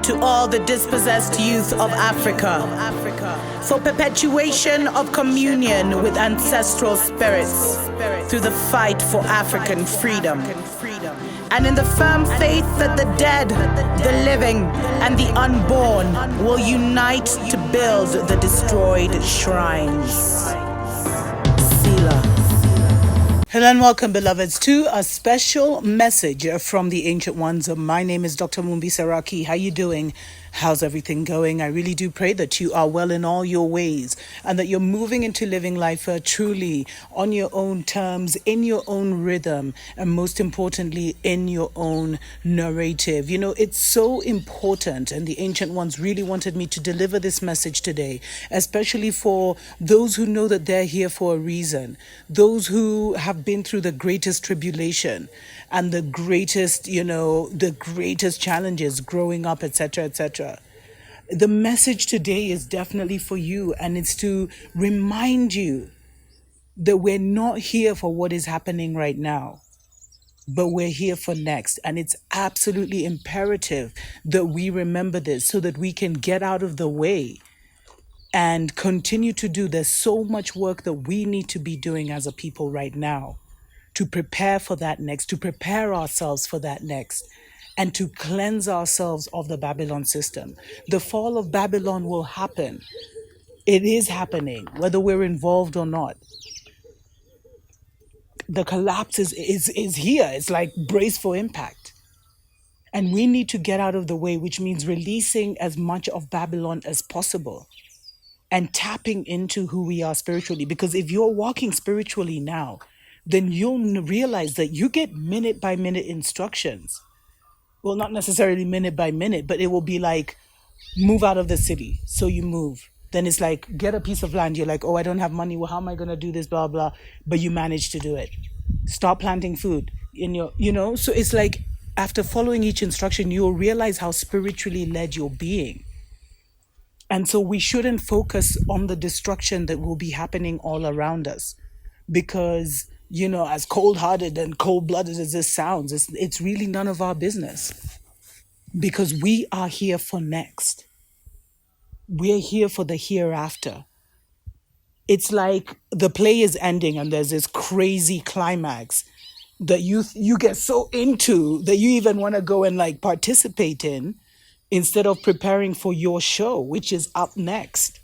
to all the dispossessed youth of Africa, for perpetuation of communion with ancestral spirits through the fight for African freedom, and in the firm faith that the dead, the living, and the unborn will unite to build the destroyed shrines. Selah. Hello and welcome, beloveds, to a special message from the Ancient Ones. My name is Dr. Mumbi. How you doing? How's everything going? I really do pray that you are well in all your ways and that you're moving into living life truly on your own terms, in your own rhythm, and most importantly, in your own narrative. You know, it's so important, and the Ancient Ones really wanted me to deliver this message today, especially for those who know that they're here for a reason, those who have been through the greatest tribulation and the greatest, the greatest challenges growing up, etc., etc. The message today is definitely for you, and it's to remind you that we're not here for what is happening right now, but we're here for next. And it's absolutely imperative that we remember this so that we can get out of the way and continue to do. There's so much work that we need to be doing as a people right now to prepare for that next, to prepare ourselves for that next, and to cleanse ourselves of the Babylon system. The fall of Babylon will happen. It is happening, whether we're involved or not. The collapse is here. It's like brace for impact. And we need to get out of the way, which means releasing as much of Babylon as possible and tapping into who we are spiritually. Because if you're walking spiritually now, then you'll realize that you get minute by minute instructions. Well, not necessarily minute by minute, but it will be like, move out of the city. So you move. Then it's like, get a piece of land. You're like, oh, I don't have money. Well, how am I going to do this? Blah, blah. But you manage to do it. Start planting food in your, So it's like, after following each instruction, you'll realize how spiritually led you're being. And so we shouldn't focus on the destruction that will be happening all around us. Because, as cold-hearted and cold-blooded as this sounds, it's really none of our business. Because we are here for next. We're here for the hereafter. It's like the play is ending and there's this crazy climax that you get so into that you even want to go and like participate in instead of preparing for your show, which is up next.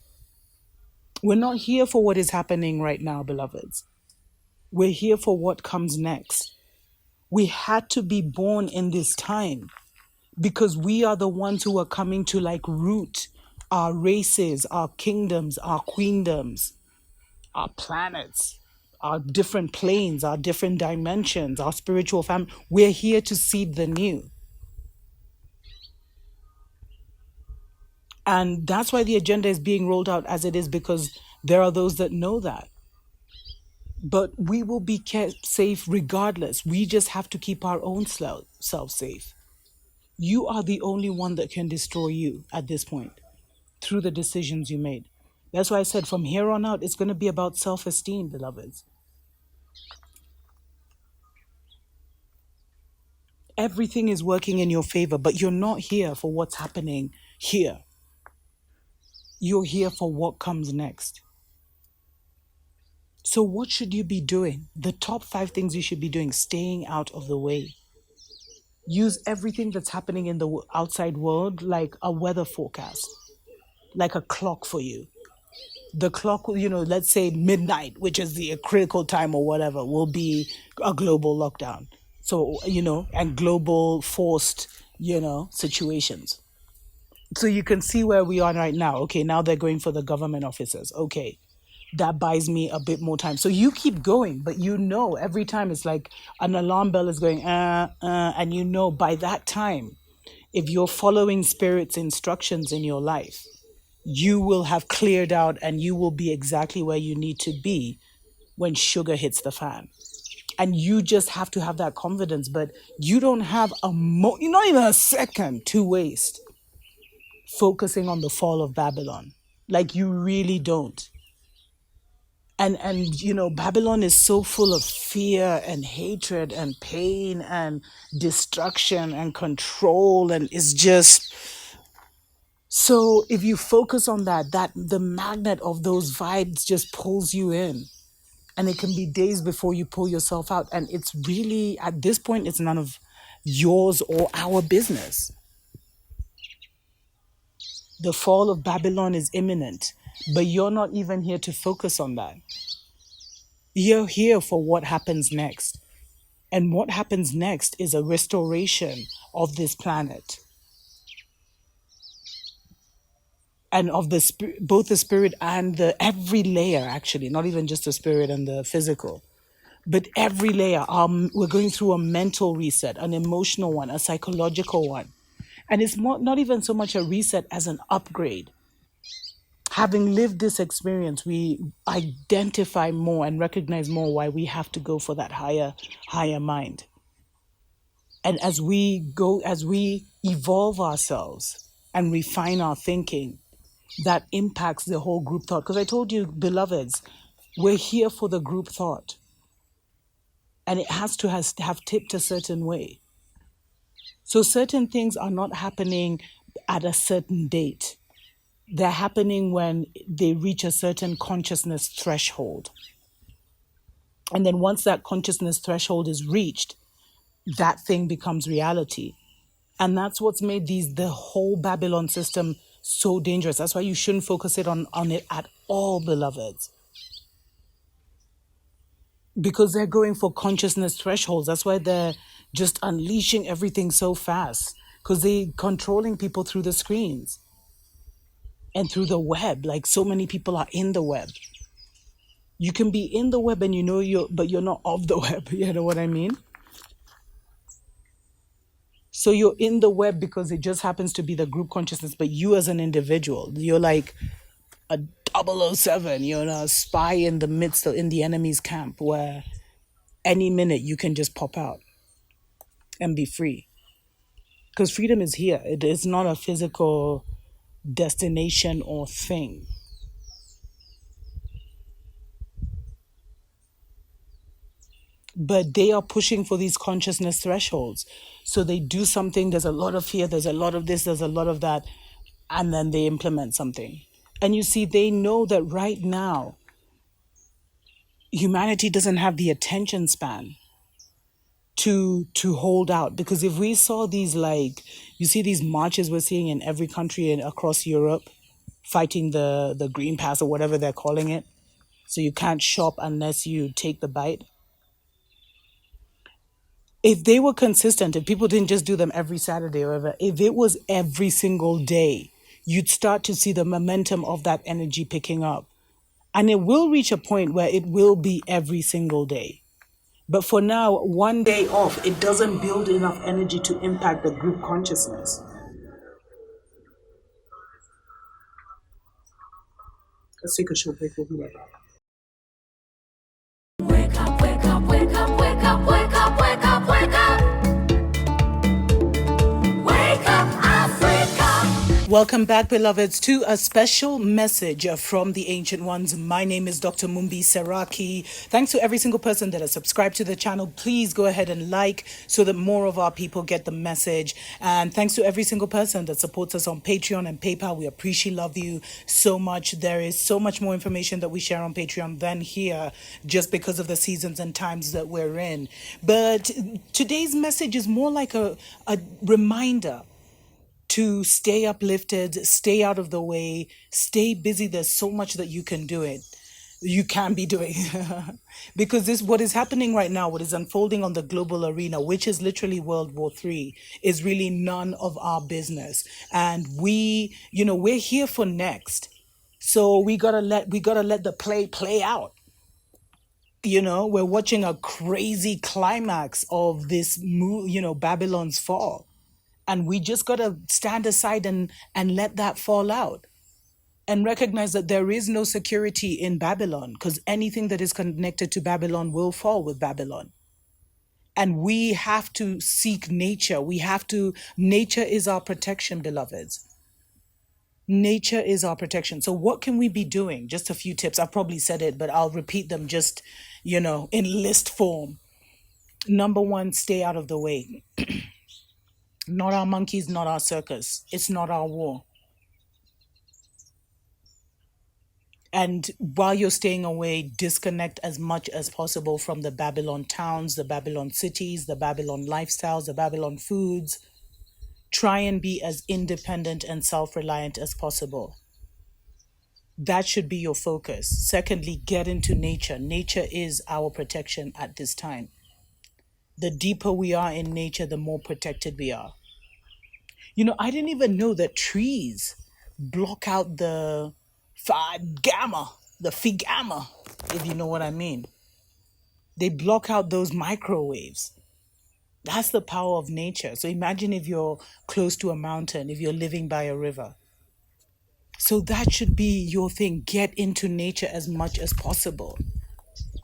We're not here for what is happening right now, beloveds. We're here for what comes next. We had to be born in this time because we are the ones who are coming to like root our races, our kingdoms, our queendoms, our planets, our different planes, our different dimensions, our spiritual family. We're here to seed the new. And that's why the agenda is being rolled out as it is, because there are those that know that. But we will be kept safe regardless. We just have to keep our own self safe. You are the only one that can destroy you at this point through the decisions you made. That's why I said from here on out, it's going to be about self-esteem, beloveds. Everything is working in your favor, but you're not here for what's happening here. You're here for what comes next. So what should you be doing? The top 5 things you should be doing: staying out of the way. Use everything that's happening in the outside world like a weather forecast, like a clock for you. The clock, let's say midnight, which is the critical time or whatever, will be a global lockdown. So, and global forced, situations. So you can see where we are right now. Okay, now they're going for the government officers. Okay, that buys me a bit more time. So you keep going, but every time it's like an alarm bell is going, and by that time, if you're following Spirit's instructions in your life, you will have cleared out and you will be exactly where you need to be when sugar hits the fan. And you just have to have that confidence, but you don't have not even a second to waste focusing on the fall of Babylon. Like, you really don't. And Babylon is so full of fear and hatred and pain and destruction and control, and it's just So if you focus on that, the magnet of those vibes just pulls you in. And it can be days before you pull yourself out. And it's really, at this point, it's none of yours or our business. The fall of Babylon is imminent, but you're not even here to focus on that. You're here for what happens next. And what happens next is a restoration of this planet and of both the spirit and the every layer, actually, not even just the spirit and the physical, but every layer. We're going through a mental reset, an emotional one, a psychological one. And it's not even so much a reset as an upgrade. Having lived this experience, we identify more and recognize more why we have to go for that higher mind. And as we evolve ourselves and refine our thinking, that impacts the whole group thought. Because I told you, beloveds, we're here for the group thought. And it has to have tipped a certain way. So certain things are not happening at a certain date. They're happening when they reach a certain consciousness threshold. And then once that consciousness threshold is reached, that thing becomes reality. And that's what's made the whole Babylon system so dangerous. That's why you shouldn't focus on it at all, beloveds. Because they're going for consciousness thresholds. That's why they're just unleashing everything so fast. Because they're controlling people through the screens and through the web. Like, so many people are in the web. You can be in the web and but you're not of the web. You know what I mean? So you're in the web because it just happens to be the group consciousness, but you as an individual, you're like a 007, you're a spy in the enemy's camp, where any minute you can just pop out and be free. Because freedom is here. It is not a physical destination or thing. But they are pushing for these consciousness thresholds. So they do something, there's a lot of fear, there's a lot of this, there's a lot of that, and then they implement something. And you see, they know that right now, humanity doesn't have the attention span to hold out. Because if we saw these, like, you see these marches we're seeing in every country and across Europe, fighting the green pass or whatever they're calling it. So you can't shop unless you take the bite. If they were consistent, if people didn't just do them every Saturday or whatever, if it was every single day, you'd start to see the momentum of that energy picking up. And it will reach a point where it will be every single day. But for now, one day off, it doesn't build enough energy to impact the group consciousness. Let's take a short break. We'll be right back. Wake up, wake up, wake up, wake up, wake up, wake up, wake up. Wake up, Africa. Welcome back, beloveds, to a special message from the Ancient Ones. My name is Dr. Mumbi Seraki. Thanks to every single person that has subscribed to the channel. Please go ahead and like so that more of our people get the message. And thanks to every single person that supports us on Patreon and PayPal. We appreciate, love you so much. There is so much more information that we share on Patreon than here, just because of the seasons and times that we're in. But today's message is more like a reminder to stay uplifted, stay out of the way, stay busy. There's so much that you can do it. You can be doing. Because what is happening right now, what is unfolding on the global arena, which is literally World War III, is really none of our business. And we're here for next. So we gotta let the play out. We're watching a crazy climax of this Babylon's fall. And we just got to stand aside and let that fall out and recognize that there is no security in Babylon, because anything that is connected to Babylon will fall with Babylon. And we have to seek nature. Nature is our protection, beloveds. Nature is our protection. So what can we be doing? Just a few tips. I've probably said it, but I'll repeat them just, in list form. Number one, stay out of the way. Not our monkeys, not our circus. It's not our war. And while you're staying away, disconnect as much as possible from the Babylon towns, the Babylon cities, the Babylon lifestyles, the Babylon foods. Try and be as independent and self-reliant as possible. That should be your focus. Secondly, get into nature. Nature is our protection at this time. The deeper we are in nature, the more protected we are. I didn't even know that trees block out the phi gamma, if you know what I mean. They block out those microwaves. That's the power of nature. So imagine if you're close to a mountain, if you're living by a river. So that should be your thing. Get into nature as much as possible,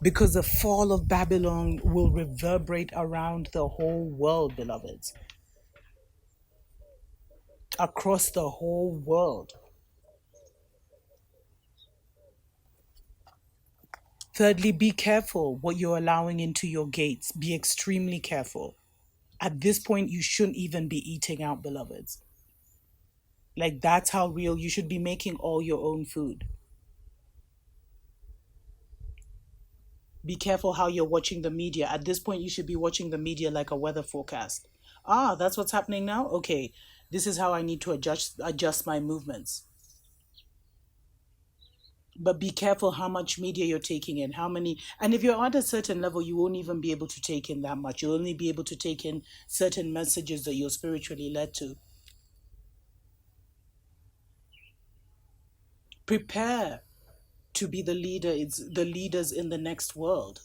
because the fall of Babylon will reverberate around the whole world, beloveds. Across the whole world. Thirdly, be careful what you're allowing into your gates. Be extremely careful. At this point, you shouldn't even be eating out, beloveds. Like, that's how real you should be making all your own food. Be careful how you're watching the media. At this point, you should be watching the media like a weather forecast. That's what's happening now? Okay, this is how I need to adjust my movements. But be careful how much media you're taking in, how many. And if you're at a certain level, you won't even be able to take in that much. You'll only be able to take in certain messages that you're spiritually led to. Prepare to be the leaders in the next world.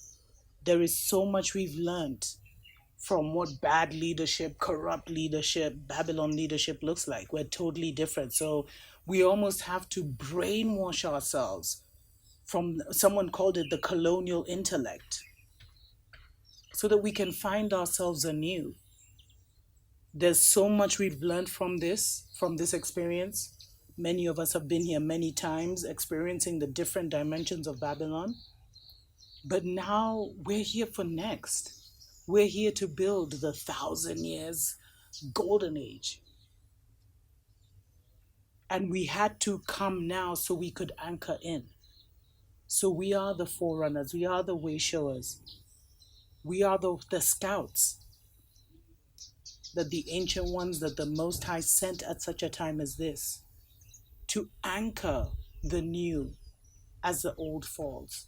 There is so much we've learned from what bad leadership, corrupt leadership, Babylon leadership looks like. We're totally different. So we almost have to brainwash ourselves from, someone called it the colonial intellect, so that we can find ourselves anew. There's so much we've learned from this experience. Many of us have been here many times, experiencing the different dimensions of Babylon. But now we're here for next. We're here to build the 1,000 years golden age. And we had to come now so we could anchor in. So we are the forerunners. We are the way showers. We are the scouts that the ancient ones, that the Most High sent at such a time as this, to anchor the new as the old falls.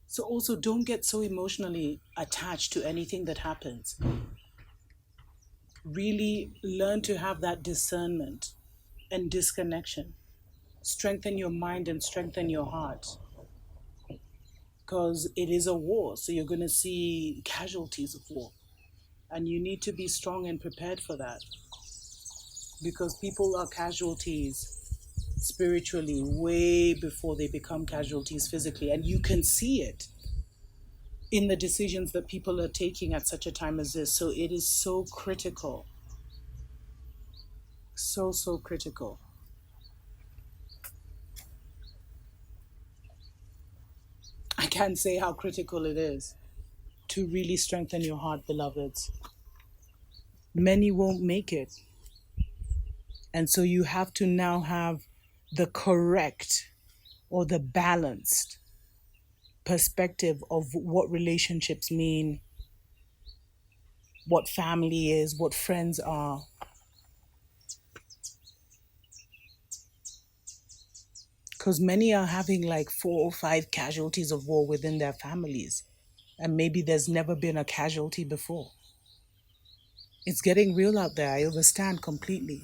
So also, don't get so emotionally attached to anything that happens. Really learn to have that discernment and disconnection. Strengthen your mind and strengthen your heart. Because it is a war, so you're going to see casualties of war. And you need to be strong and prepared for that. Because people are casualties spiritually way before they become casualties physically. And you can see it in the decisions that people are taking at such a time as this. So it is so critical. So critical. I can't say how critical it is to really strengthen your heart, beloveds. Many won't make it. And so you have to now have the correct or the balanced perspective of what relationships mean, what family is, what friends are. Because many are having like 4 or 5 casualties of war within their families. And maybe there's never been a casualty before. It's getting real out there. I understand completely.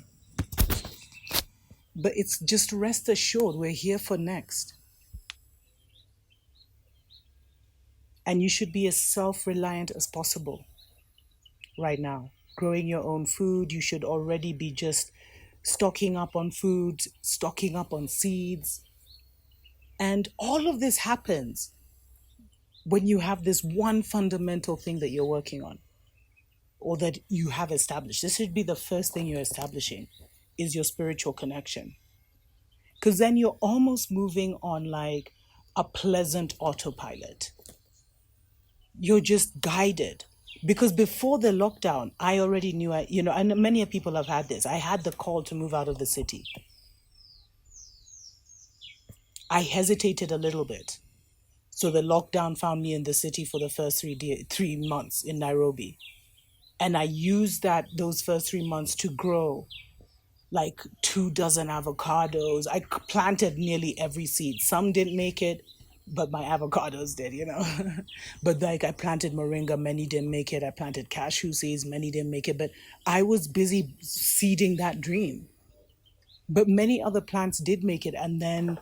But it's just rest assured, we're here for next. And you should be as self-reliant as possible right now. Growing your own food, you should already be just stocking up on food, stocking up on seeds. And all of this happens when you have this one fundamental thing that you're working on, or that you have established. This should be the first thing you're establishing, is your spiritual connection. Because then you're almost moving on like a pleasant autopilot. You're just guided. Because before the lockdown, I already knew, and many people have had this. I had the call to move out of the city. I hesitated a little bit. So the lockdown found me in the city for the first 3 months in Nairobi. And I used those first 3 months to grow like 2 dozen avocados. I planted nearly every seed. Some didn't make it, but my avocados did. But like I planted moringa, many didn't make it. I planted cashew seeds, many didn't make it. But I was busy seeding that dream. But many other plants did make it. And then,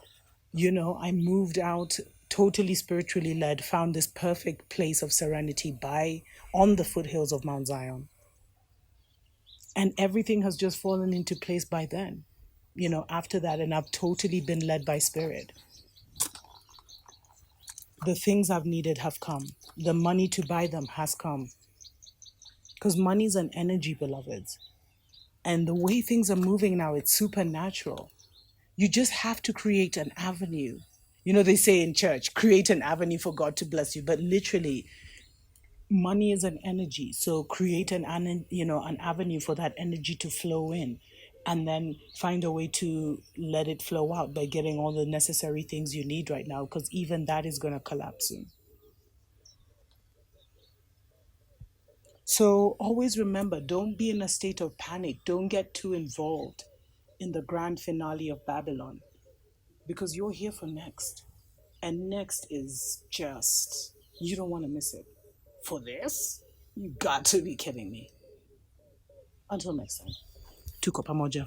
I moved out totally spiritually led, found this perfect place of serenity on the foothills of Mount Zion. And everything has just fallen into place by then, after that. And I've totally been led by spirit. The things I've needed have come. The money to buy them has come. Because money is an energy, beloveds. And the way things are moving now, it's supernatural. You just have to create an avenue. They say in church, create an avenue for God to bless you. But literally, money is an energy. So create an avenue for that energy to flow in, and then find a way to let it flow out by getting all the necessary things you need right now, because even that is going to collapse soon. So always remember, don't be in a state of panic. Don't get too involved in the grand finale of Babylon, because you're here for next. And next is just, you don't want to miss it. For this? You got to be kidding me. Until next time. Tuko pamoja.